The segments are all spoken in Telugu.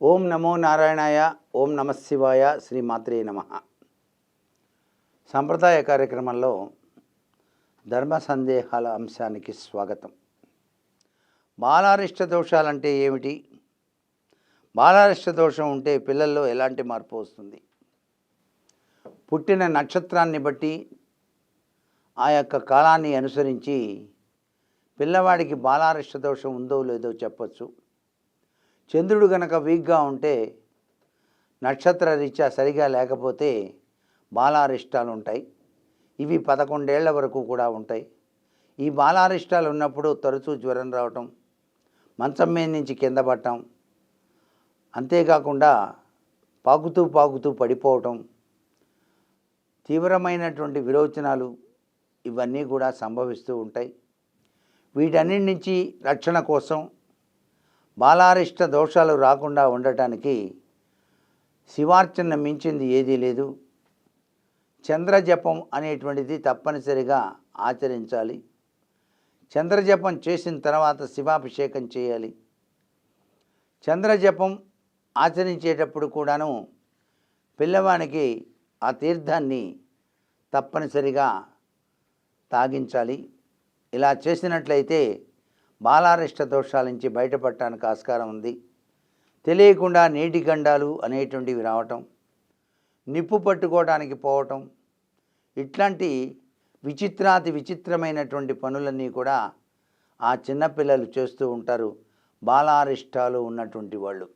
ఓం నమో నారాయణాయ, ఓం నమ శివాయ, శ్రీమాత్రే నమ. సంప్రదాయ కార్యక్రమంలో ధర్మ సందేహాల అంశానికి స్వాగతం. బాలారిష్ట దోషాలంటే ఏమిటి? బాలారిష్ట దోషం ఉంటే పిల్లల్లో ఎలాంటి మార్పు వస్తుంది? పుట్టిన నక్షత్రాన్ని బట్టి ఆ యొక్క కాలాన్ని అనుసరించి పిల్లవాడికి బాలారిష్ట దోషం ఉందో లేదో చెప్పచ్చు. చంద్రుడు గనక వీక్గా ఉంటే, నక్షత్ర రీత్యా సరిగా లేకపోతే బాలారిష్టాలు ఉంటాయి. ఇవి 11 ఏళ్ల వరకు కూడా ఉంటాయి. ఈ బాలారిష్టాలు ఉన్నప్పుడు తరచూ జ్వరం రావటం, మంచం మీద నుంచి కింద పడటం, అంతేకాకుండా పాకుతూ పడిపోవటం, తీవ్రమైనటువంటి విరోచనాలు ఇవన్నీ కూడా సంభవిస్తూ ఉంటాయి. వీటన్నిటి నుంచి రక్షణ కోసం బాలారిష్ట దోషాలు రాకుండా ఉండటానికి శివార్చన మించింది ఏదీ లేదు. చంద్రజపం అనేటువంటిది తప్పనిసరిగా ఆచరించాలి. చంద్రజపం చేసిన తర్వాత శివాభిషేకం చేయాలి. చంద్రజపం ఆచరించేటప్పుడు కూడాను పిల్లవానికి ఆ తీర్థాన్ని తప్పనిసరిగా తాగించాలి. ఇలా చేసినట్లయితే బాలారిష్ట దోషాల నుంచి బయటపడటానికి ఆస్కారం ఉంది. తెలియకుండా నీటి గండాలు అనేటువంటివి రావటం, నిప్పు పట్టుకోవడానికి పోవటం, ఇట్లాంటి విచిత్రమైనటువంటి పనులన్నీ కూడా ఆ చిన్నపిల్లలు చేస్తూ ఉంటారు. బాలారిష్టాలు ఉన్నటువంటి వాళ్ళు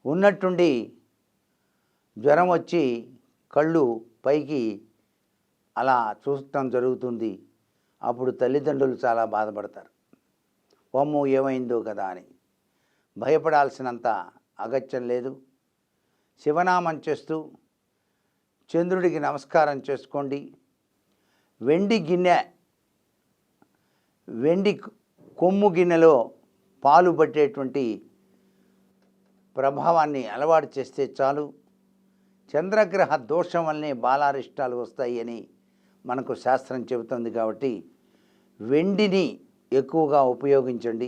ఉన్నట్టుండి జ్వరం వచ్చి కళ్ళు పైకి అలా చూడటం జరుగుతుంది. అప్పుడు తల్లిదండ్రులు చాలా బాధపడతారు. అమ్మో ఏమైందో కదా అని. భయపడాల్సినంత అగత్యం లేదు. శివనామం చేస్తూ చంద్రుడికి నమస్కారం చేసుకోండి. వెండి కొమ్ము గిన్నెలో పాలు పట్టేటువంటి ప్రభావాన్ని అలవాటు చేస్తే చాలు. చంద్రగ్రహ దోషం వల్లనే బాలారిష్టాలు వస్తాయి అని మనకు శాస్త్రం చెబుతుంది. కాబట్టి వెండిని ఎక్కువగా ఉపయోగించండి.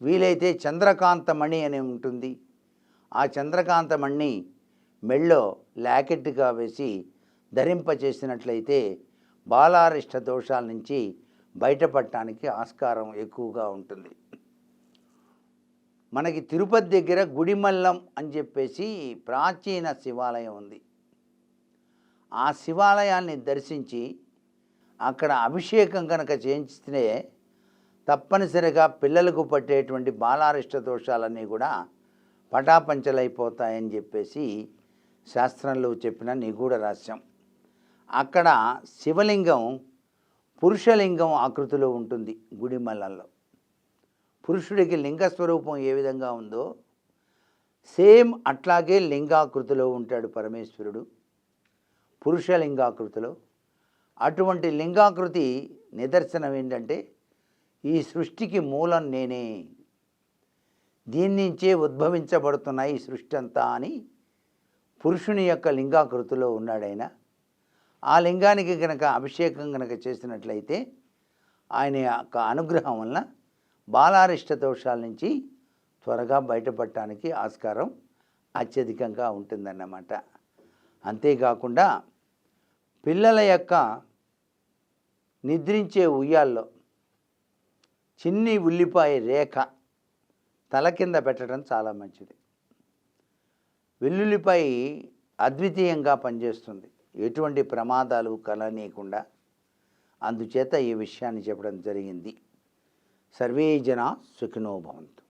వీలైతే చంద్రకాంతమణి అని ఉంటుంది. ఆ చంద్రకాంతమణిని మెళ్ళో లాకెట్గా వేసి ధరింపచేసినట్లయితే బాలారిష్ట దోషాల నుంచి బయటపడటానికి ఆస్కారం ఎక్కువగా ఉంటుంది. మనకి తిరుపతి దగ్గర గుడిమల్లం అని చెప్పేసి ప్రాచీన శివాలయం ఉంది. ఆ శివాలయాన్ని దర్శించి అక్కడ అభిషేకం కనుక చేయిస్తే తప్పనిసరిగా పిల్లలకు పట్టేటువంటి బాలారిష్ట దోషాలన్నీ కూడా పటాపంచలైపోతాయని చెప్పేసి శాస్త్రంలో చెప్పిన నిగూఢ రహస్యం. అక్కడ శివలింగం పురుషలింగం ఆకృతిలో ఉంటుంది. గుడిమల్లంలో పురుషుడికి లింగ స్వరూపం ఏ విధంగా ఉందో సేమ్ అట్లాగే లింగాకృతిలో ఉంటాడు పరమేశ్వరుడు, పురుషలింగాకృతిలో. అటువంటి లింగాకృతి నిదర్శనం ఏంటంటే, ఈ సృష్టికి మూలం నేనే, దీని నుంచే ఉద్భవించబడుతున్నాయి ఈ సృష్టి అంతా అని పురుషుని యొక్క లింగాకృతిలో ఉన్నాడైనా. ఆ లింగానికి కనుక అభిషేకం కనుక చేసినట్లయితే ఆయన యొక్క అనుగ్రహం వలన బాలారిష్ట దోషాల నుంచి త్వరగా బయటపడటానికి ఆస్కారం అత్యధికంగా ఉంటుందన్నమాట. అంతేకాకుండా పిల్లల యొక్క నిద్రించే ఉయ్యాల్లో చిన్ని ఉల్లిపాయ రేఖ తల కింద పెట్టడం చాలా మంచిది. వెల్లుల్లిపాయ అద్వితీయంగా పనిచేస్తుంది, ఎటువంటి ప్రమాదాలు కలనీయకుండా. అందుచేత ఈ విషయాన్ని చెప్పడం జరిగింది. సర్వే జనా సుఖినో భవంతు.